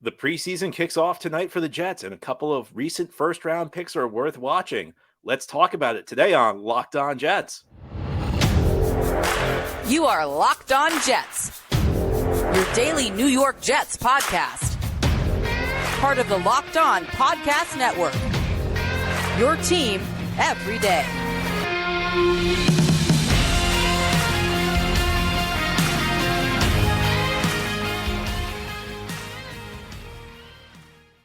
The preseason kicks off tonight for the Jets, and a couple of recent first round picks are worth watching. Let's talk about it today on Locked On Jets. You are Locked On Jets, your daily New York Jets podcast. Part of the Locked On Podcast Network, your team every day.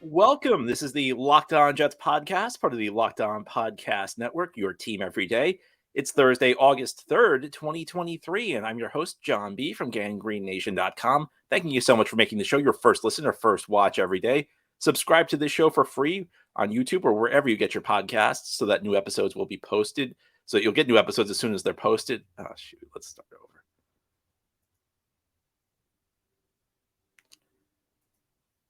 Welcome. This is the Locked On Jets podcast, part of the Locked On Podcast Network, your team every day. It's Thursday, August 3rd, 2023, and I'm your host, John B. from GangrenNation.com. Thanking you so much for making the show your first listen or first watch every day. Subscribe to this show for free on YouTube or wherever you get your podcasts so that new episodes will be posted, so that you'll get new episodes as soon as they're posted. Oh, shoot. Let's start over.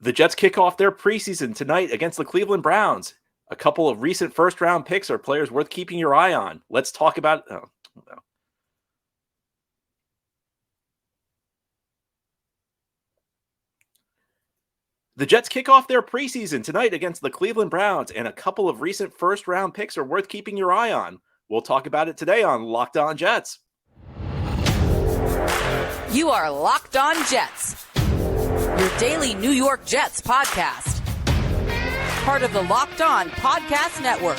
The Jets kick off their preseason tonight against the Cleveland Browns. A couple of recent first-round picks are players worth keeping your eye on. Let's talk about it. The Jets kick off their preseason tonight against the Cleveland Browns, and a couple of recent first-round picks are worth keeping your eye on. We'll talk about it today on Locked On Jets. You are Locked On Jets, your daily New York Jets podcast. Part of the Locked On Podcast Network,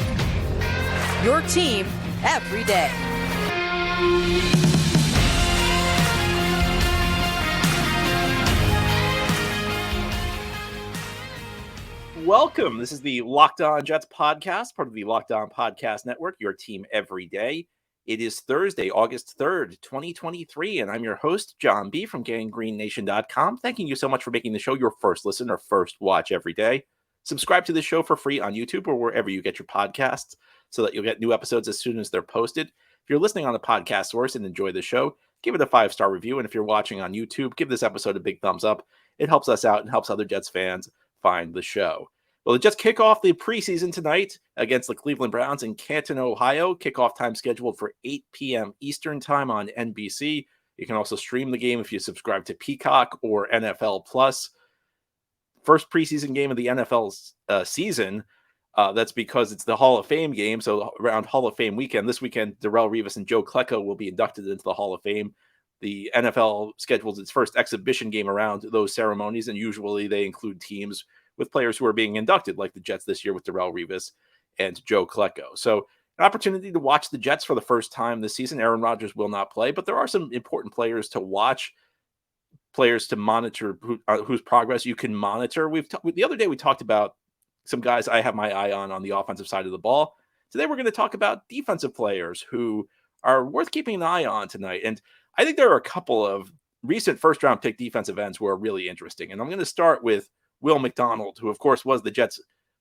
your team every day. Welcome. This is the Locked On Jets podcast, part of the Locked On Podcast Network, your team every day. It is Thursday, August 3rd, 2023, and I'm your host, John B. from GangrenNation.com. Thanking you so much for making the show your first listen or first watch every day. Subscribe to the show for free on YouTube or wherever you get your podcasts so that you'll get new episodes as soon as they're posted. If you're listening on a podcast source and enjoy the show, give it a 5-star review. And if you're watching on YouTube, give this episode a big thumbs up. It helps us out and helps other Jets fans find the show. Well, the Jets kick off the preseason tonight against the Cleveland Browns in Canton, Ohio. Kickoff time scheduled for 8 p.m. Eastern time on NBC. You can also stream the game if you subscribe to Peacock or NFL Plus. First preseason game of the NFL season. That's because it's the Hall of Fame game. So around Hall of Fame weekend, this weekend, Darrelle Revis and Joe Klecko will be inducted into the Hall of Fame. The NFL schedules its first exhibition game around those ceremonies, and usually they include teams with players who are being inducted, like the Jets this year with Darrelle Revis and Joe Klecko. So an opportunity to watch the Jets for the first time this season. Aaron Rodgers will not play, but there are some important players to watch, players to monitor whose progress you can monitor. The other day we talked about some guys I have my eye on the offensive side of the ball. Today we're going to talk about defensive players who are worth keeping an eye on tonight. And I think there are a couple of recent first-round pick defensive ends who are really interesting. And I'm going to start with Will McDonald, who, of course, was the Jets'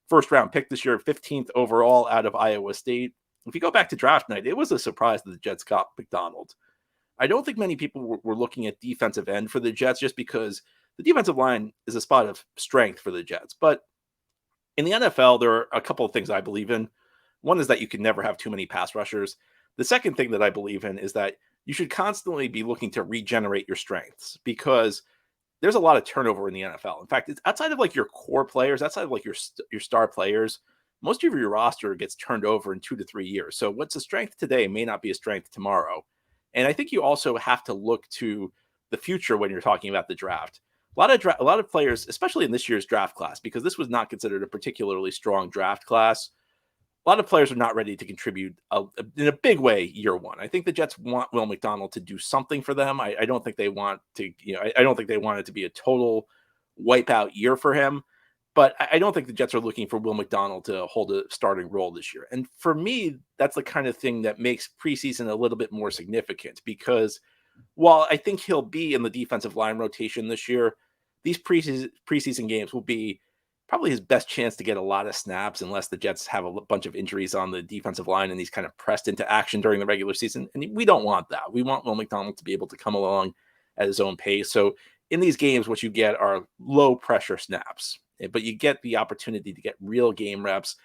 first-round pick this year, 15th overall out of Iowa State. If you go back to draft night, it was a surprise that the Jets got McDonald. I don't think many people were looking at defensive end for the Jets just because the defensive line is a spot of strength for the Jets. But in the NFL, there are a couple of things I believe in. One is that you can never have too many pass rushers. The second thing that I believe in is that you should constantly be looking to regenerate your strengths because there's a lot of turnover in the NFL. In fact, it's outside of like your core players, outside of like your star players, most of your roster gets turned over in 2 to 3 years. So what's a strength today may not be a strength tomorrow. And I think you also have to look to the future when you're talking about the draft. A lot of players, especially in this year's draft class, because this was not considered a particularly strong draft class, a lot of players are not ready to contribute in a big way year one. I think the Jets want Will McDonald to do something for them. I don't think they want to, I don't think they want it to be a total wipeout year for him. But I don't think the Jets are looking for Will McDonald to hold a starting role this year. And for me, that's the kind of thing that makes preseason a little bit more significant because while I think he'll be in the defensive line rotation this year, these preseason games will be probably his best chance to get a lot of snaps unless the Jets have a bunch of injuries on the defensive line and he's kind of pressed into action during the regular season. And we don't want that. We want Will McDonald to be able to come along at his own pace. So in these games, what you get are low pressure snaps, but you get the opportunity to get real game reps.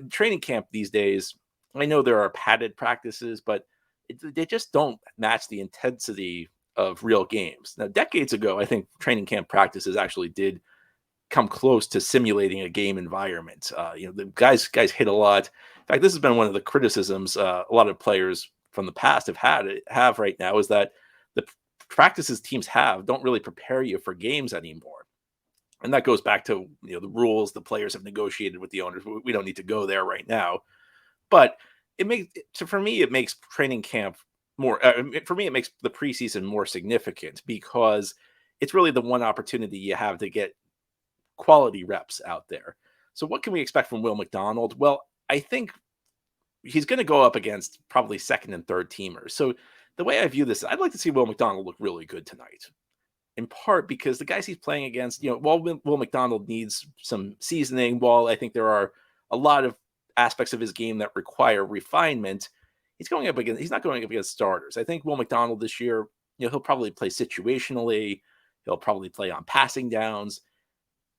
Training camp these days, I know there are padded practices, but they just don't match the intensity of real games. Now, decades ago, I think training camp practices actually did come close to simulating a game environment. The guys hit a lot. In fact, this has been one of the criticisms a lot of players from the past have right now, is that the practices teams don't really prepare you for games anymore. And that goes back to the rules the players have negotiated with the owners. We don't need to go there right now, but for me it makes training camp more. For me, it makes the preseason more significant, because it's really the one opportunity you have to get quality reps out there. So what can we expect from Will McDonald? Well, I think he's going to go up against probably second and third teamers. So the way I view this, I'd like to see Will McDonald look really good tonight, in part because the guys he's playing against, while Will McDonald needs some seasoning, while I think there are a lot of aspects of his game that require refinement, he's not going up against starters. I think Will McDonald this year, he'll probably play situationally. He'll probably play on passing downs.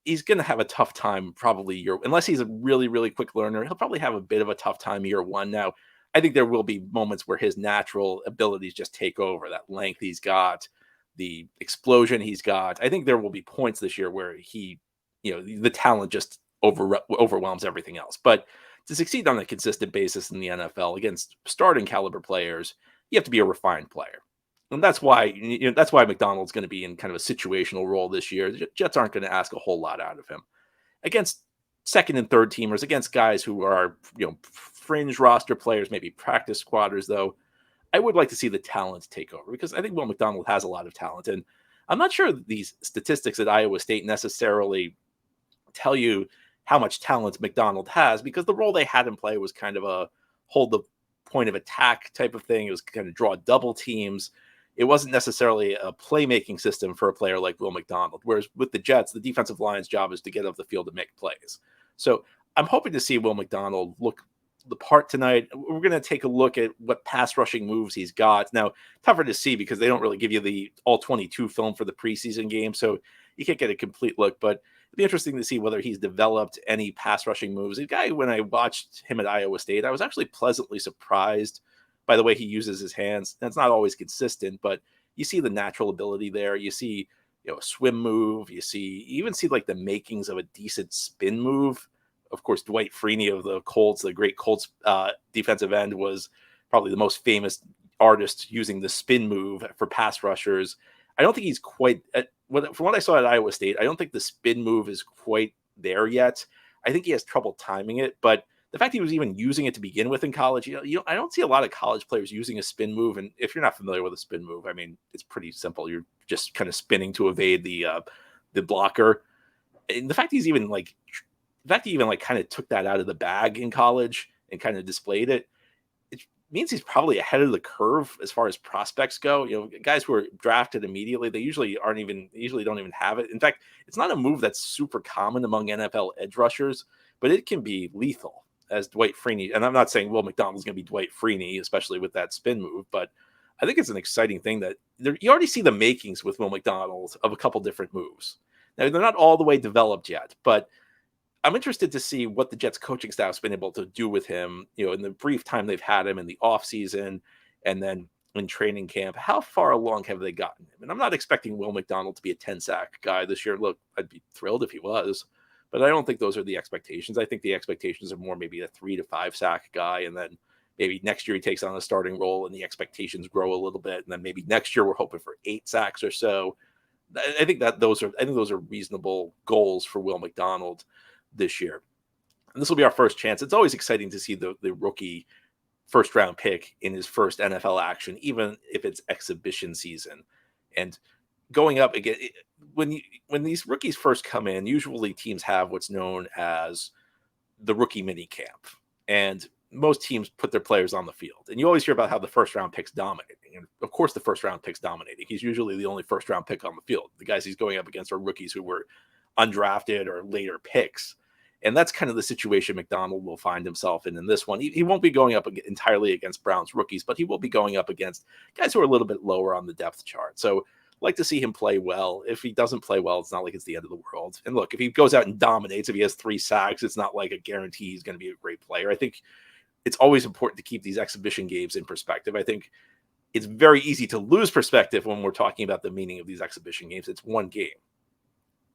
He's going to have a tough time probably unless he's a really, really quick learner. He'll probably have a bit of a tough time year one. Now, I think there will be moments where his natural abilities just take over, that length he's got, the explosion he's got. I think there will be points this year where the talent just overwhelms everything else. But to succeed on a consistent basis in the NFL against starting caliber players, you have to be a refined player. And that's why McDonald's going to be in kind of a situational role this year. The Jets aren't going to ask a whole lot out of him. Against second and third teamers, against guys who are, fringe roster players, maybe practice squatters, though, I would like to see the talent take over, because I think Will McDonald has a lot of talent. And I'm not sure these statistics at Iowa State necessarily tell you how much talent McDonald has, because the role they had him play was kind of a hold the point of attack type of thing. It was kind of draw double teams. It wasn't necessarily a playmaking system for a player like Will McDonald. Whereas with the Jets, the defensive line's job is to get off the field and make plays. So I'm hoping to see Will McDonald look the part tonight. We're going to take a look at what pass rushing moves he's got. Now, tougher to see because they don't really give you the all 22 film for the preseason game, so you can't get a complete look, but it'd be interesting to see whether he's developed any pass rushing moves. A guy, when I watched him at Iowa State, I was actually pleasantly surprised by the way he uses his hands. That's not always consistent, but you see the natural ability there. You see, a swim move. You even see like the makings of a decent spin move. Of course, Dwight Freeney of the Colts, the great Colts defensive end, was probably the most famous artist using the spin move for pass rushers. I don't think he's quite from what I saw at Iowa State, I don't think the spin move is quite there yet. I think he has trouble timing it, but the fact he was even using it to begin with in college, I don't see a lot of college players using a spin move. And if you're not familiar with a spin move, I mean, it's pretty simple. You're just kind of spinning to evade the blocker. And the fact he even kind of took that out of the bag in college and kind of displayed it, it means he's probably ahead of the curve as far as prospects go. Guys who are drafted immediately, they usually don't even have it. In fact, it's not a move that's super common among NFL edge rushers, but it can be lethal. As Dwight Freeney, and I'm not saying Will McDonald is going to be Dwight Freeney, especially with that spin move, but I think it's an exciting thing that you already see the makings with Will McDonald of a couple different moves. Now, they're not all the way developed yet, but I'm interested to see what the Jets coaching staff's been able to do with him, in the brief time they've had him in the offseason and then in training camp. How far along have they gotten him? And I'm not expecting Will McDonald to be a 10-sack guy this year. Look, I'd be thrilled if he was, but I don't think those are the expectations. I think the expectations are more maybe a 3 to 5 sack guy, and then maybe next year he takes on a starting role and the expectations grow a little bit, and then maybe next year we're hoping for 8 sacks or so. I think those are reasonable goals for Will McDonald this year. And this will be our first chance. It's always exciting to see the rookie first round pick in his first NFL action, even if it's exhibition season. And going up again, when these rookies first come in, usually teams have what's known as the rookie mini camp, and most teams put their players on the field. And you always hear about how the first round pick's dominating, and of course the first round pick's dominating. He's usually the only first round pick on the field. The guys he's going up against are rookies who were undrafted or later picks, and that's kind of the situation McDonald will find himself in this one. He won't be going up entirely against Browns rookies, but he will be going up against guys who are a little bit lower on the depth chart. So like to see him play well. If he doesn't play well, it's not like it's the end of the world. And look, if he goes out and dominates, if he has 3 sacks, it's not like a guarantee he's going to be a great player. I think it's always important to keep these exhibition games in perspective. I think it's very easy to lose perspective when we're talking about the meaning of these exhibition games. It's one game.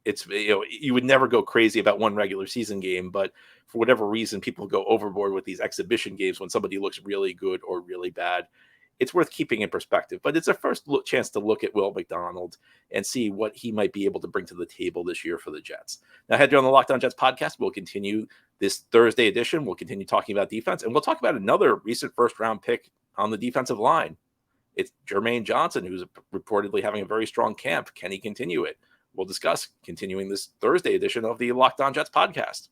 It's, you would never go crazy about one regular season game, but for whatever reason, people go overboard with these exhibition games when somebody looks really good or really bad. It's worth keeping in perspective, but it's a first chance to look at Will McDonald and see what he might be able to bring to the table this year for the Jets. Now, head on the Locked On Jets podcast. We'll continue this Thursday edition. We'll continue talking about defense, and we'll talk about another recent first-round pick on the defensive line. It's Jermaine Johnson, who's reportedly having a very strong camp. Can he continue it? We'll discuss continuing this Thursday edition of the Locked On Jets podcast.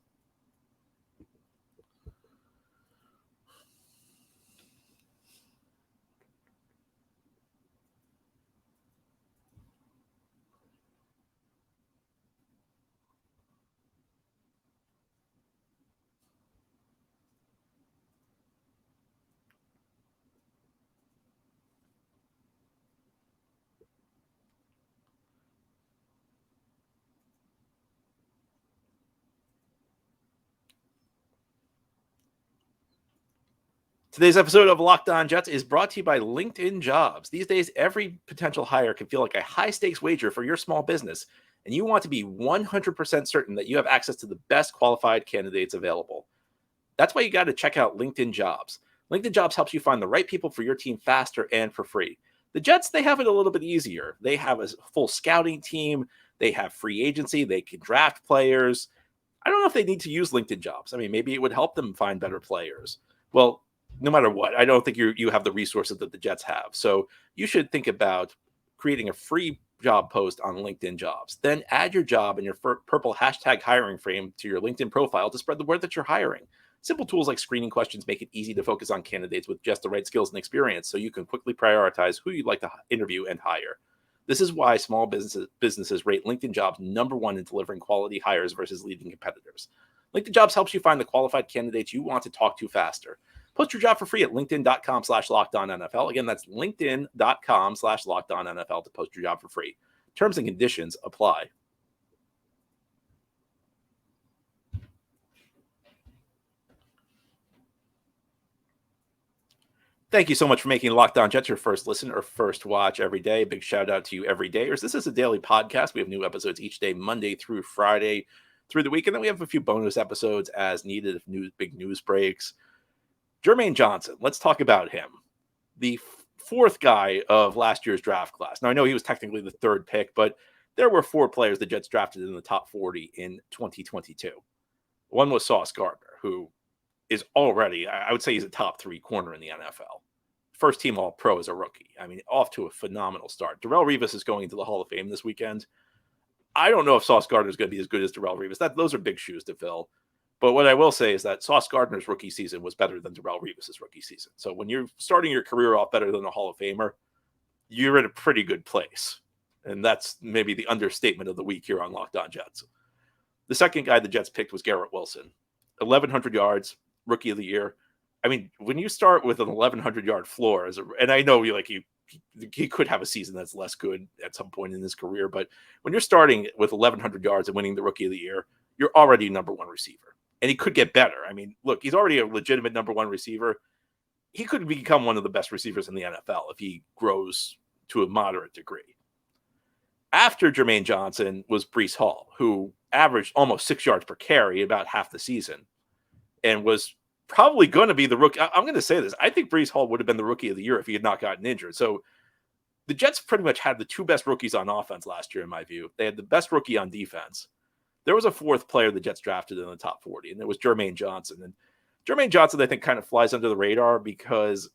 Today's episode of Locked On Jets is brought to you by LinkedIn Jobs. These days, every potential hire can feel like a high-stakes wager for your small business, and you want to be 100% certain that you have access to the best qualified candidates available. That's why you got to check out LinkedIn Jobs. LinkedIn Jobs helps you find the right people for your team faster and for free. The Jets, they have it a little bit easier. They have a full scouting team. They have free agency. They can draft players. I don't know if they need to use LinkedIn Jobs. I mean, maybe it would help them find better players. Well, no matter what, I don't think you have the resources that the Jets have. So you should think about creating a free job post on LinkedIn Jobs. Then add your job and your purple hashtag hiring frame to your LinkedIn profile to spread the word that you're hiring. Simple tools like screening questions make it easy to focus on candidates with just the right skills and experience, so you can quickly prioritize who you'd like to interview and hire. This is why small businesses rate LinkedIn Jobs #1 in delivering quality hires versus leading competitors. LinkedIn Jobs helps you find the qualified candidates you want to talk to faster. Post your job for free at linkedin.com/lockedonnfl. Again, that's linkedin.com/lockedonnfl to post your job for free. Terms and conditions apply. Thank you so much for making Locked On Jets your first listen or first watch every day. Big shout out to you everydayers. This is a daily podcast. We have new episodes each day, Monday through Friday through the week. And then we have a few bonus episodes as needed if big news breaks. Jermaine Johnson, let's talk about him. The fourth guy of last year's draft class. Now, I know he was technically the third pick, but there were 4 players the Jets drafted in the top 40 in 2022. One was Sauce Gardner, who is already, I would say he's a top 3 corner in the NFL. First team All-Pro as a rookie. I mean, off to a phenomenal start. Darrelle Revis is going into the Hall of Fame this weekend. I don't know if Sauce Gardner is going to be as good as Darrelle Revis. Those are big shoes to fill. But what I will say is that Sauce Gardner's rookie season was better than Darrelle Revis' rookie season. So when you're starting your career off better than a Hall of Famer, you're in a pretty good place. And that's maybe the understatement of the week here on Locked On Jets. The second guy the Jets picked was Garrett Wilson. 1,100 yards, rookie of the year. I mean, when you start with an 1,100-yard floor, and I know he could have a season that's less good at some point in his career, but when you're starting with 1,100 yards and winning the rookie of the year, you're already number 1 receiver. And he could get better. I mean, look, he's already a legitimate number 1 receiver. He could become one of the best receivers in the NFL if he grows to a moderate degree. After Jermaine Johnson was Breece Hall, who averaged almost 6 yards per carry about half the season and was probably going to be the rookie. I'm going to say this. I think Breece Hall would have been the rookie of the year if he had not gotten injured. So the Jets pretty much had the 2 best rookies on offense last year, in my view. They had the best rookie on defense. There was a 4th player the Jets drafted in the top 40, and it was Jermaine Johnson. And Jermaine Johnson, I think, kind of flies under the radar because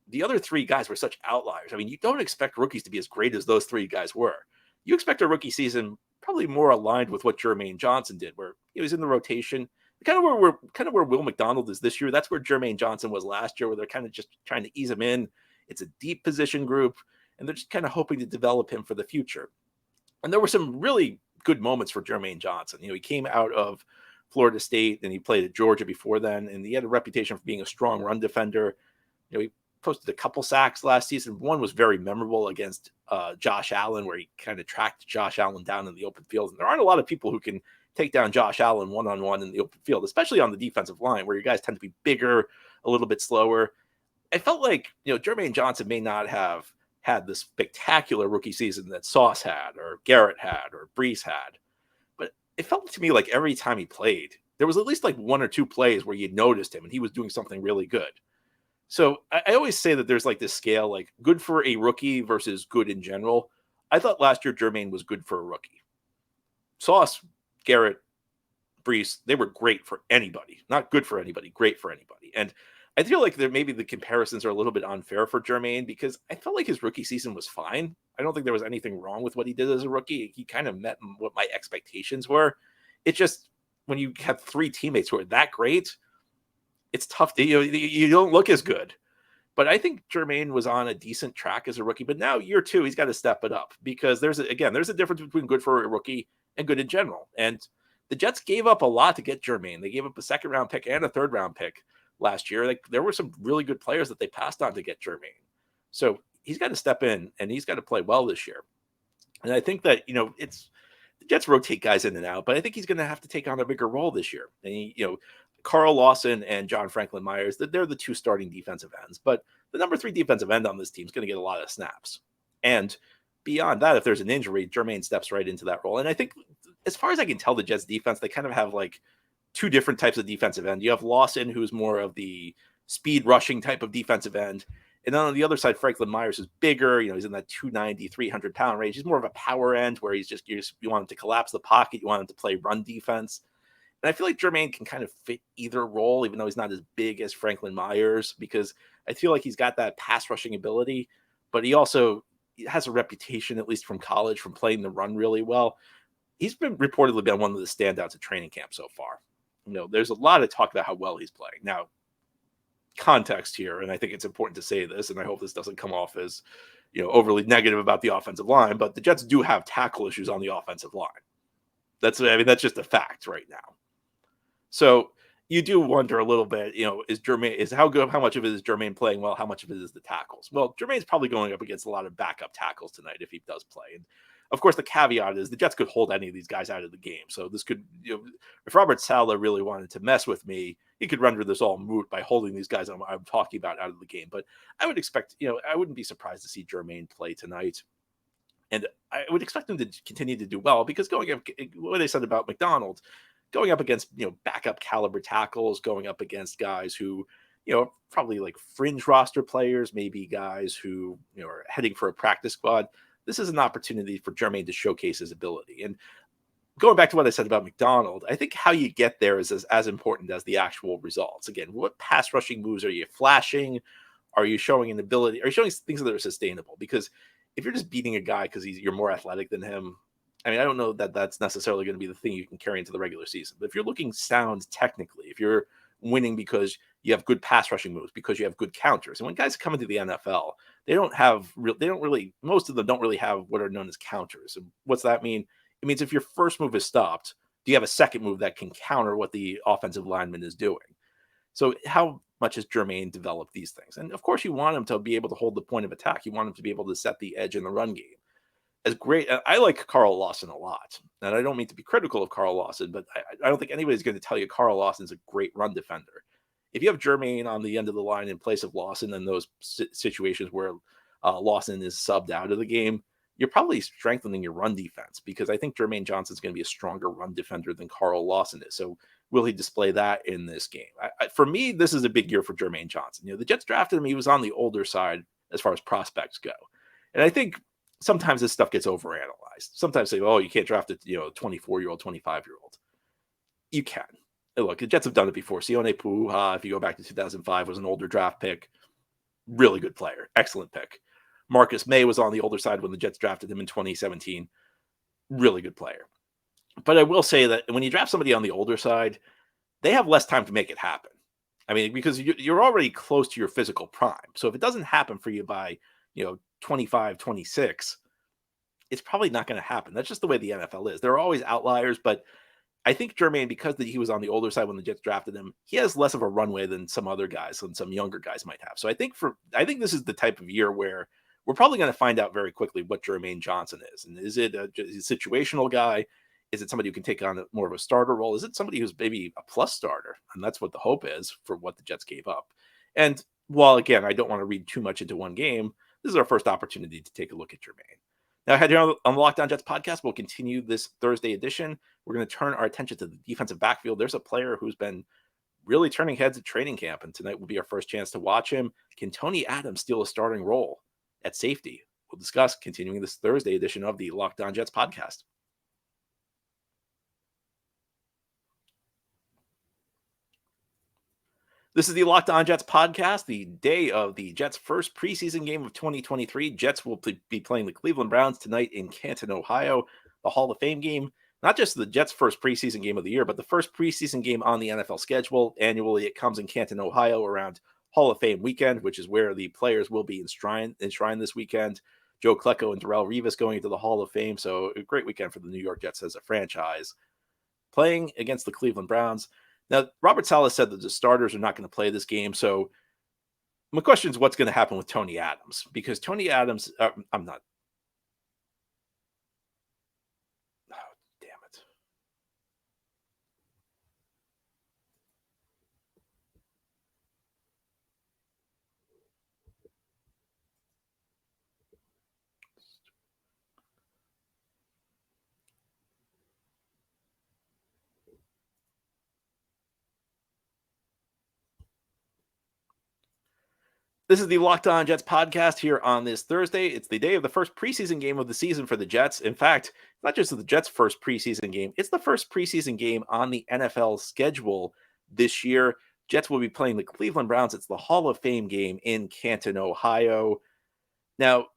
the other 3 guys were such outliers. I mean, you don't expect rookies to be as great as those 3 guys were. You expect a rookie season probably more aligned with what Jermaine Johnson did, where he was in the rotation, kind of where Will McDonald is this year. That's where Jermaine Johnson was last year, where they're kind of just trying to ease him in. It's a deep position group, and they're just kind of hoping to develop him for the future. And there were some really good moments for Jermaine Johnson. He came out of Florida State and he played at Georgia before then, and he had a reputation for being a strong run defender. He posted a couple sacks last season. One was very memorable against Josh Allen, where he kind of tracked Josh Allen down in the open field. And there aren't a lot of people who can take down Josh Allen one-on-one in the open field, especially on the defensive line, where you guys tend to be bigger, a little bit slower. I felt like, Jermaine Johnson may not have had the spectacular rookie season that Sauce had, or Garrett had, or Breece had. it felt to me like every time he played, there was at least like one or two plays where you noticed him and he was doing something really good. So I always say that there's like this scale, like good for a rookie versus good in general. I thought last year Jermaine was good for a rookie. Sauce, Garrett, Brees, they were great for anybody. Not good for anybody, great for anybody. And I feel like there maybe the comparisons are a little bit unfair for Jermaine because I felt like his rookie season was fine. I don't think there was anything wrong with what he did as a rookie. He kind of met what my expectations were. It's just when you have three teammates who are that great, it's tough. You don't look as good. But I think Jermaine was on a decent track as a rookie. But now year two, he's got to step it up because there's a difference between good for a rookie and good in general. And the Jets gave up a lot to get Jermaine. They gave up a second-round pick and a third-round pick last year. Like there were some really good players that they passed on to get Jermaine. So he's got to step in and he's got to play well this year. And I think that, it's the Jets rotate guys in and out, but I think he's going to have to take on a bigger role this year. And Carl Lawson and John Franklin Myers, they're the two starting defensive ends, but the number 3 defensive end on this team is going to get a lot of snaps. And beyond that, if there's an injury, Jermaine steps right into that role. And I think as far as I can tell, the Jets defense, they kind of have like two different types of defensive end. You have Lawson, who's more of the speed rushing type of defensive end. And then on the other side, Franklin Myers is bigger. He's in that 290, 300-pound range. He's more of a power end where you want him to collapse the pocket. You want him to play run defense. And I feel like Jermaine can kind of fit either role, even though he's not as big as Franklin Myers, because I feel like he's got that pass rushing ability, but he also has a reputation, at least from college, from playing the run really well. He's reportedly been one of the standouts at training camp so far. There's a lot of talk about how well he's playing. Now, context here, and I think it's important to say this, and I hope this doesn't come off as, overly negative about the offensive line, but the Jets do have tackle issues on the offensive line. That's just a fact right now. So you do wonder a little bit, how much of it is Jermaine playing well? How much of it is the tackles? Well, Jermaine's probably going up against a lot of backup tackles tonight if he does play. And of course, the caveat is the Jets could hold any of these guys out of the game. So this could, if Robert Saleh really wanted to mess with me, he could render this all moot by holding these guys I'm talking about out of the game. But I would expect, I wouldn't be surprised to see Jermaine play tonight. And I would expect him to continue to do well because going up, what I said about McDonald's, going up against, backup caliber tackles, going up against guys who, probably like fringe roster players, maybe guys who, are heading for a practice squad. This is an opportunity for Jermaine to showcase his ability. And going back to what I said about McDonald, I think how you get there is as important as the actual results. Again, what pass rushing moves are you flashing? Are you showing an ability? Are you showing things that are sustainable? Because if you're just beating a guy because you're more athletic than him, I don't know that that's necessarily going to be the thing you can carry into the regular season. But if you're looking sound technically, if you're winning because you have good pass rushing moves, because you have good counters, and when guys come into the NFL, most of them don't really have what are known as counters. And what's that mean? It means if your first move is stopped, do you have a second move that can counter what the offensive lineman is doing? So how much has Jermaine developed these things? And of course, you want him to be able to hold the point of attack. You want him to be able to set the edge in the run game. As great, I like Carl Lawson a lot, and I don't mean to be critical of Carl Lawson, but I don't think anybody's going to tell you Carl Lawson's a great run defender. If you have Jermaine on the end of the line in place of Lawson in those situations where Lawson is subbed out of the game, you're probably strengthening your run defense because I think Jermaine Johnson's going to be a stronger run defender than Carl Lawson is. So will he display that in this game? For me, this is a big year for Jermaine Johnson. The Jets drafted him. He was on the older side as far as prospects go. And I think sometimes this stuff gets overanalyzed. Sometimes say, oh, you can't draft a 24-year-old, 25-year-old. You can. And look, the Jets have done it before. Sione Puha, if you go back to 2005, was an older draft pick. Really good player. Excellent pick. Marcus May was on the older side when the Jets drafted him in 2017. Really good player. But I will say that when you draft somebody on the older side, they have less time to make it happen. Because you're already close to your physical prime. So if it doesn't happen for you by, 25, 26, it's probably not going to happen. That's just the way the NFL is. There are always outliers, but I think Jermaine, because he was on the older side when the Jets drafted him, he has less of a runway than some other guys and some younger guys might have. So I think this is the type of year where we're probably going to find out very quickly what Jermaine Johnson is. And is it a situational guy? Is it somebody who can take on more of a starter role? Is it somebody who's maybe a plus starter? And that's what the hope is for what the Jets gave up. And while, again, I don't want to read too much into one game, this is our first opportunity to take a look at Jermaine. Now, ahead here on the Locked On Jets podcast, we'll continue this Thursday edition. We're going to turn our attention to the defensive backfield. There's a player who's been really turning heads at training camp, and tonight will be our first chance to watch him. Can Tony Adams steal a starting role at safety? We'll discuss continuing this Thursday edition of the Locked On Jets podcast. This is the Locked On Jets podcast, the day of the Jets' first preseason game of 2023. Jets will be playing the Cleveland Browns tonight in Canton, Ohio, the Hall of Fame game. Not just the Jets' first preseason game of the year, but the first preseason game on the NFL schedule. Annually, it comes in Canton, Ohio around Hall of Fame weekend, which is where the players will be enshrined this weekend. Joe Klecko and Darrelle Revis going into the Hall of Fame. So a great weekend for the New York Jets as a franchise. Playing against the Cleveland Browns. Now, Robert Saleh said that the starters are not going to play this game. So my question is, what's going to happen with Tony Adams? Because Tony Adams, I'm not. Oh, damn it. This is the Locked On Jets podcast here on this Thursday. It's the day of the first preseason game of the season for the Jets. In fact, not just the Jets' first preseason game, it's the first preseason game on the NFL schedule this year. Jets will be playing the Cleveland Browns. It's the Hall of Fame game in Canton, Ohio. Now,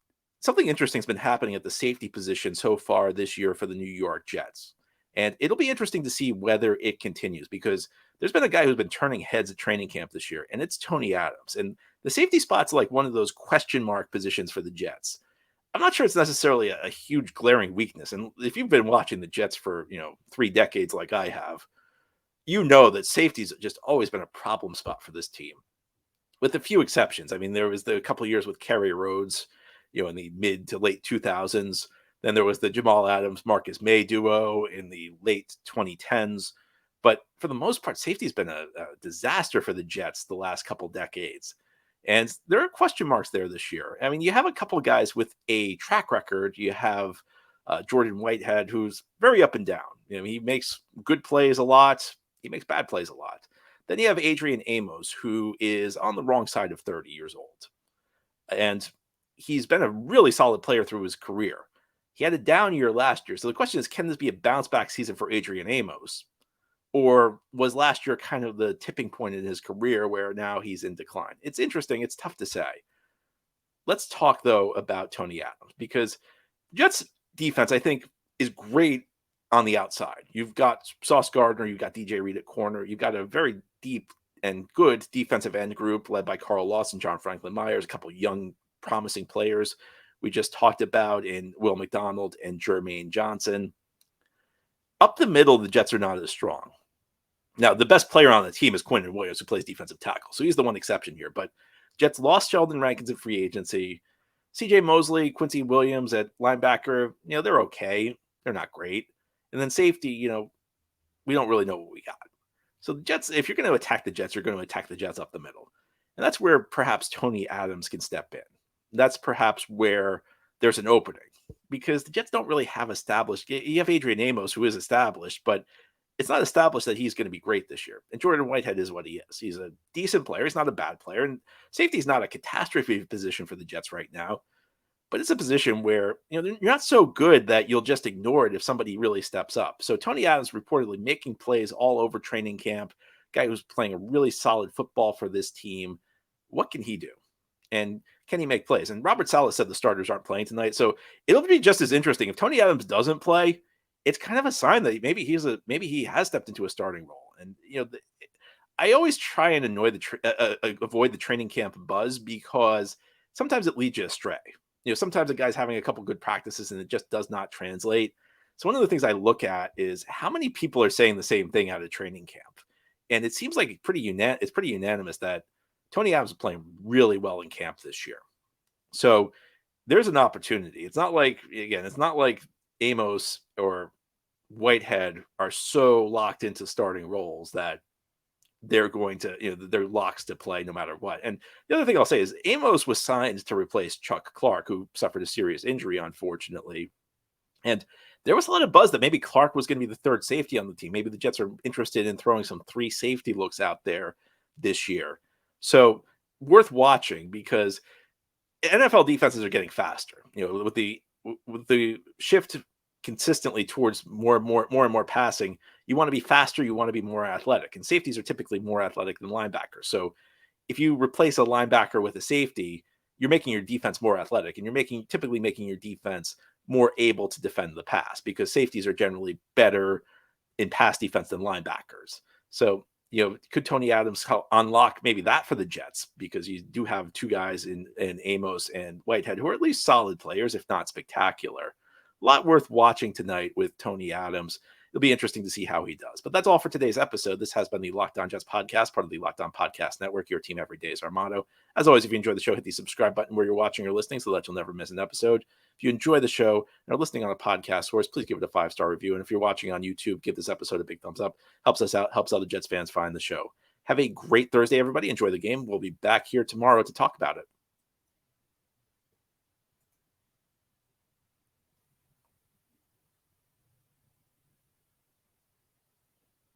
something interesting has been happening at the safety position so far this year for the New York Jets. And it'll be interesting to see whether it continues, because there's been a guy who's been turning heads at training camp this year, and it's Tony Adams. And the safety spot's like one of those question mark positions for the Jets. I'm not sure it's necessarily a huge glaring weakness. And if you've been watching the Jets for, 3 decades like I have, you know that safety's just always been a problem spot for this team, with a few exceptions. I mean, there was the couple of years with Kerry Rhodes, in the mid to late 2000s. Then there was the Jamal Adams, Marcus May duo in the late 2010s. But for the most part, safety's been a disaster for the Jets the last couple decades. And there are question marks there this year. I mean, you have a couple of guys with a track record. You have Jordan Whitehead, who's very up and down. He makes good plays a lot. He makes bad plays a lot. Then you have Adrian Amos, who is on the wrong side of 30 years old. And he's been a really solid player through his career. He had a down year last year. So the question is, can this be a bounce back season for Adrian Amos? Or was last year kind of the tipping point in his career where now he's in decline? It's interesting. It's tough to say. Let's talk, though, about Tony Adams, because Jets defense, I think, is great on the outside. You've got Sauce Gardner. You've got DJ Reed at corner. You've got a very deep and good defensive end group led by Carl Lawson, John Franklin Myers, a couple of young, promising players we just talked about in Will McDonald and Jermaine Johnson. Up the middle, the Jets are not as strong. Now, the best player on the team is Quinton Williams, who plays defensive tackle. So he's the one exception here. But Jets lost Sheldon Rankins in free agency. CJ Mosley, Quincy Williams at linebacker, they're okay. They're not great. And then safety, we don't really know what we got. So the Jets, if you're going to attack the Jets, you're going to attack the Jets up the middle. And that's where perhaps Tony Adams can step in. That's perhaps where there's an opening, because the Jets don't really have established. You have Adrian Amos, who is established, but it's not established that he's going to be great this year. And Jordan Whitehead is what he is. He's a decent player. He's not a bad player. And safety is not a catastrophe position for the Jets right now, but it's a position where, you're not so good that you'll just ignore it if somebody really steps up. So Tony Adams reportedly making plays all over training camp, guy who's playing a really solid football for this team. What can he do? And can he make plays? And Robert Saleh said the starters aren't playing tonight. So it'll be just as interesting. If Tony Adams doesn't play, it's kind of a sign that maybe he has stepped into a starting role. And, I always try and avoid the training camp buzz, because sometimes it leads you astray. Sometimes a guy's having a couple good practices and it just does not translate. So one of the things I look at is how many people are saying the same thing out of training camp. And it seems like it's pretty unanimous that Tony Adams is playing really well in camp this year. So there's an opportunity. It's not like Amos or Whitehead are so locked into starting roles that they're going to, they're locks to play no matter what. And the other thing I'll say is Amos was signed to replace Chuck Clark, who suffered a serious injury, unfortunately. And there was a lot of buzz that maybe Clark was going to be the third safety on the team. Maybe the Jets are interested in throwing some 3 safety looks out there this year. So worth watching, because NFL defenses are getting faster. With the shift consistently towards more and more passing, you want to be faster, you want to be more athletic, and safeties are typically more athletic than linebackers. So if you replace a linebacker with a safety, you're making your defense more athletic, and you're typically making your defense more able to defend the pass, because safeties are generally better in pass defense than linebackers. So, could Tony Adams help unlock maybe that for the Jets? Because you do have 2 guys in Amos and Whitehead who are at least solid players, if not spectacular. A lot worth watching tonight with Tony Adams. It'll be interesting to see how he does. But that's all for today's episode. This has been the Locked On Jets podcast, part of the Locked On Podcast Network. Your team every day is our motto. As always, if you enjoy the show, hit the subscribe button where you're watching or listening so that you'll never miss an episode. If you enjoy the show and are listening on a podcast source, please give it a 5-star review. And if you're watching on YouTube, give this episode a big thumbs up. Helps us out, helps other Jets fans find the show. Have a great Thursday, everybody. Enjoy the game. We'll be back here tomorrow to talk about it.